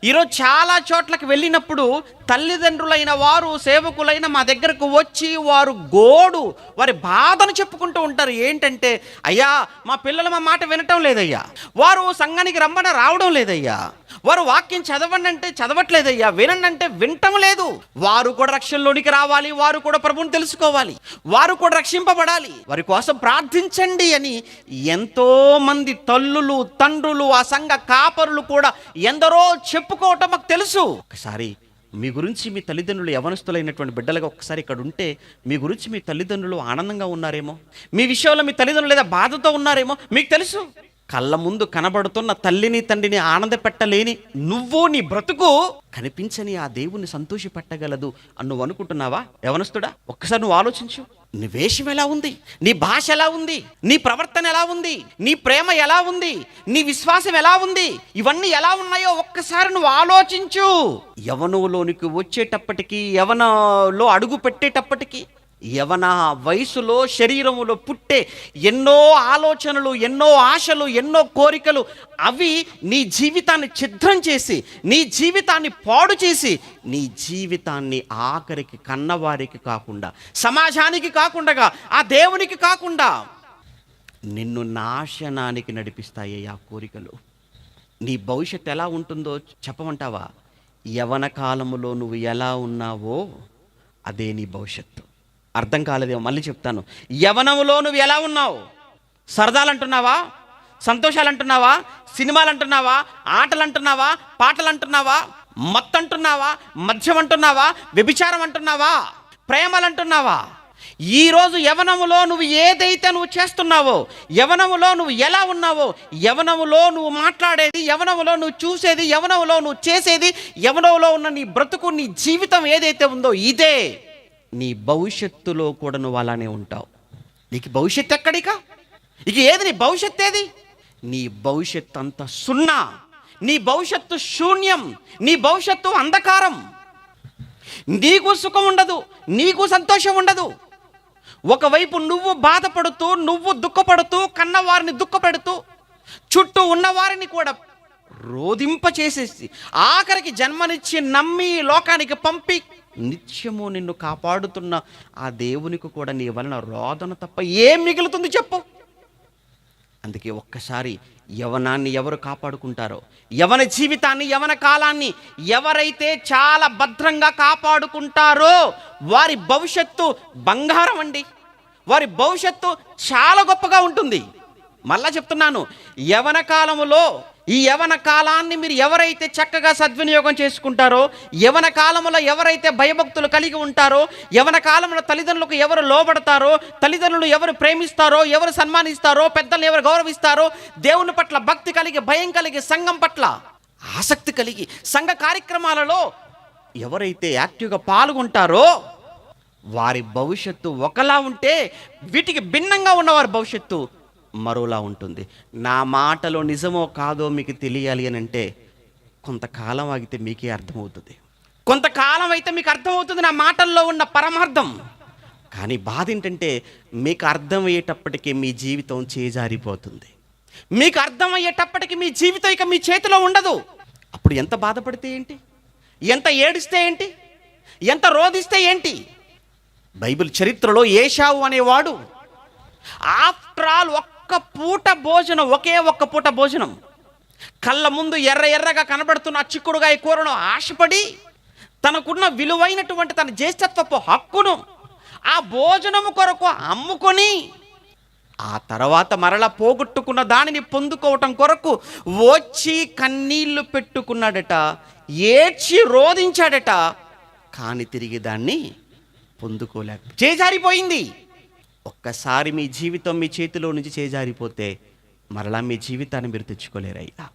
ఈరోజు చాలా చోట్లకి వెళ్ళినప్పుడు తల్లిదండ్రులైన వారు, సేవకులైన మా దగ్గరకు వచ్చి వారు వారి బాధను చెప్పుకుంటూ ఉంటారు. ఏంటంటే, అయ్యా మా పిల్లలు మా మాట వినటం లేదయ్యా, వారు సంఘానికి రమ్మని రావడం లేదయ్యా, వారు వాక్యం చదవండి అంటే చదవట్లేదయ్యా, వినండి అంటే వినటం లేదు. వారు కూడా రక్షణలోనికి రావాలి, వారు కూడా ప్రభువుని తెలుసుకోవాలి, వారు కూడా రక్షింపబడాలి, వారి కోసం ప్రార్థించండి అని ఎంతో మంది తల్లులు, తండ్రులు, ఆ సంఘ కాపరులు కూడా ఎందరో చెప్పుకోవటం మాకు తెలుసు. ఒకసారి మీ గురించి మీ తల్లిదండ్రులు యవనస్తులైనటువంటి బిడ్డలుగా ఒక్కసారి ఇక్కడ ఉంటే మీ గురించి మీ తల్లిదండ్రులు ఆనందంగా ఉన్నారేమో, మీ విషయంలో మీ తల్లిదండ్రులు లేదా బాధతో ఉన్నారేమో మీకు తెలుసు. కళ్ళ ముందు కనబడుతున్న తల్లిని తండ్రిని ఆనంద పెట్టలేని నువ్వు, నీ బ్రతుకు కనిపించని ఆ దేవుణ్ణి సంతోష పెట్టగలదు అని నువ్వు అనుకుంటున్నావా యవనస్తుడా? ఒక్కసారి నువ్వు ఆలోచించు. నీ వేషం ఎలా ఉంది, నీ భాష ఎలా ఉంది, నీ ప్రవర్తన ఎలా ఉంది, నీ ప్రేమ ఎలా ఉంది, నీ విశ్వాసం ఎలా ఉంది, ఇవన్నీ ఎలా ఉన్నాయో ఒక్కసారి నువ్వు ఆలోచించు. యవనంలోనికి వచ్చేటప్పటికి, యవనలో అడుగు పెట్టేటప్పటికి, యవన వయసులో శరీరములో పుట్టే ఎన్నో ఆలోచనలు, ఎన్నో ఆశలు, ఎన్నో కోరికలు, అవి నీ జీవితాన్ని ఛిద్రం చేసి, నీ జీవితాన్ని పాడు చేసి, నీ జీవితాన్ని ఆఖరికి కన్నవారికి కాకుండా, సమాజానికి కాకుండా, ఆ దేవునికి కాకుండా నిన్ను నాశనానికి నడిపిస్తాయి ఆ కోరికలు. నీ భవిష్యత్తు ఎలా ఉంటుందో చెప్పమంటావా? యవన కాలములో నువ్వు ఎలా ఉన్నావో అదే నీ భవిష్యత్తు. అర్థం కాలేదేమో, మళ్ళీ చెప్తాను. యవనములో నువ్వు ఎలా ఉన్నావు? సరదాలు అంటున్నావా, సంతోషాలు అంటున్నావా, సినిమాలు అంటున్నావా, ఆటలు అంటున్నావా, పాటలు అంటున్నావా, మత్తు అంటున్నావా, మద్యం అంటున్నావా, వ్యభిచారం అంటున్నావా, ప్రేమలు అంటున్నావా? ఈరోజు యవనములో నువ్వు ఏదైతే నువ్వు చేస్తున్నావో, యవనములో నువ్వు ఎలా ఉన్నావో, యవనములో నువ్వు మాట్లాడేది, యవనములో నువ్వు చూసేది, యవనములో నువ్వు చేసేది, యవనములో ఉన్న నీ బ్రతుకు, నీ జీవితం ఏదైతే ఉందో ఇదే నీ భవిష్యత్తులో కూడా నువ్వు అలానే ఉంటావు. నీకు భవిష్యత్తు ఎక్కడికా? ఇక ఏది నీ భవిష్యత్తు? ఏది నీ భవిష్యత్తు? అంత సున్నా. నీ భవిష్యత్తు శూన్యం, నీ భవిష్యత్తు అంధకారం. నీకు సుఖం ఉండదు, నీకు సంతోషం ఉండదు. ఒకవైపు నువ్వు బాధపడుతూ, నువ్వు దుఃఖపడుతూ, కన్నవారిని దుఃఖపెడుతూ, చుట్టూ ఉన్నవారిని కూడా రోధింప చేసేసి, ఆఖరికి జన్మనిచ్చి నమ్మి లోకానికి పంపి నిత్యము నిన్ను కాపాడుతున్న ఆ దేవునికి కూడా నీ వలన రోదన తప్ప ఏం మిగులుతుంది చెప్పు? అందుకే ఒక్కసారి యవనాన్ని ఎవరు కాపాడుకుంటారో, యవన జీవితాన్ని, యవన కాలాన్ని ఎవరైతే చాలా భద్రంగా కాపాడుకుంటారో వారి భవిష్యత్తు బంగారం అండి. వారి భవిష్యత్తు చాలా గొప్పగా ఉంటుంది. మళ్ళా చెప్తున్నాను, యవన కాలములో ఈ యవన కాలాన్ని మీరు ఎవరైతే చక్కగా సద్వినియోగం చేసుకుంటారో, యవన కాలంలో ఎవరైతే భయభక్తులు కలిగి ఉంటారో, యవన కాలంలో తల్లిదండ్రులకు ఎవరు లోబడతారో, తల్లిదండ్రులు ఎవరు ప్రేమిస్తారో, ఎవరు సన్మానిస్తారో, పెద్దలను ఎవరు గౌరవిస్తారో, దేవుని పట్ల భక్తి కలిగి, భయం కలిగి, సంఘం పట్ల ఆసక్తి కలిగి, సంఘ కార్యక్రమాలలో ఎవరైతే యాక్టివ్గా పాల్గొంటారో వారి భవిష్యత్తు ఒకలా ఉంటే, వీటికి భిన్నంగా ఉన్నవారి భవిష్యత్తు మరోలా ఉంటుంది. నా మాటలో నిజమో కాదో మీకు తెలియాలి అని అంటే కొంతకాలం ఆగితే మీకే అర్థమవుతుంది. కొంతకాలం అయితే మీకు అర్థమవుతుంది నా మాటల్లో ఉన్న పరమార్థం. కానీ బాధ ఏంటంటే, మీకు అర్థమయ్యేటప్పటికీ మీ జీవితం చేజారిపోతుంది. మీకు అర్థమయ్యేటప్పటికి మీ జీవితం ఇక మీ చేతిలో ఉండదు. అప్పుడు ఎంత బాధపడితే ఏంటి, ఎంత ఏడిస్తే ఏంటి, ఎంత రోధిస్తే ఏంటి? బైబిల్ చరిత్రలో ఏశావు అనేవాడు ఆఫ్టర్ ఆల్ ఒక్క పూట భోజనం, ఒక్క పూట భోజనం, కళ్ళ ముందు ఎర్రగా కనబడుతున్న ఆ చిక్కుడుగాయ కూరను ఆశపడి తనకున్న విలువైనటువంటి తన జ్యేష్ఠత్వపు హక్కును ఆ భోజనము కొరకు అమ్ముకొని, ఆ తర్వాత మరలా పోగొట్టుకున్న దానిని పొందుకోవటం కొరకు వచ్చి కన్నీళ్లు పెట్టుకున్నాడట, ఏడ్చి రోధించాడట. కానీ తిరిగి దాన్ని పొందుకోలేక చేజారిపోయింది. ఒక్కసారి మీ జీవితం మీ చేతిలో నుంచి చేజారిపోతే మరలా మీ జీవితాన్ని మీరు తెచ్చుకోలేరయ్యా.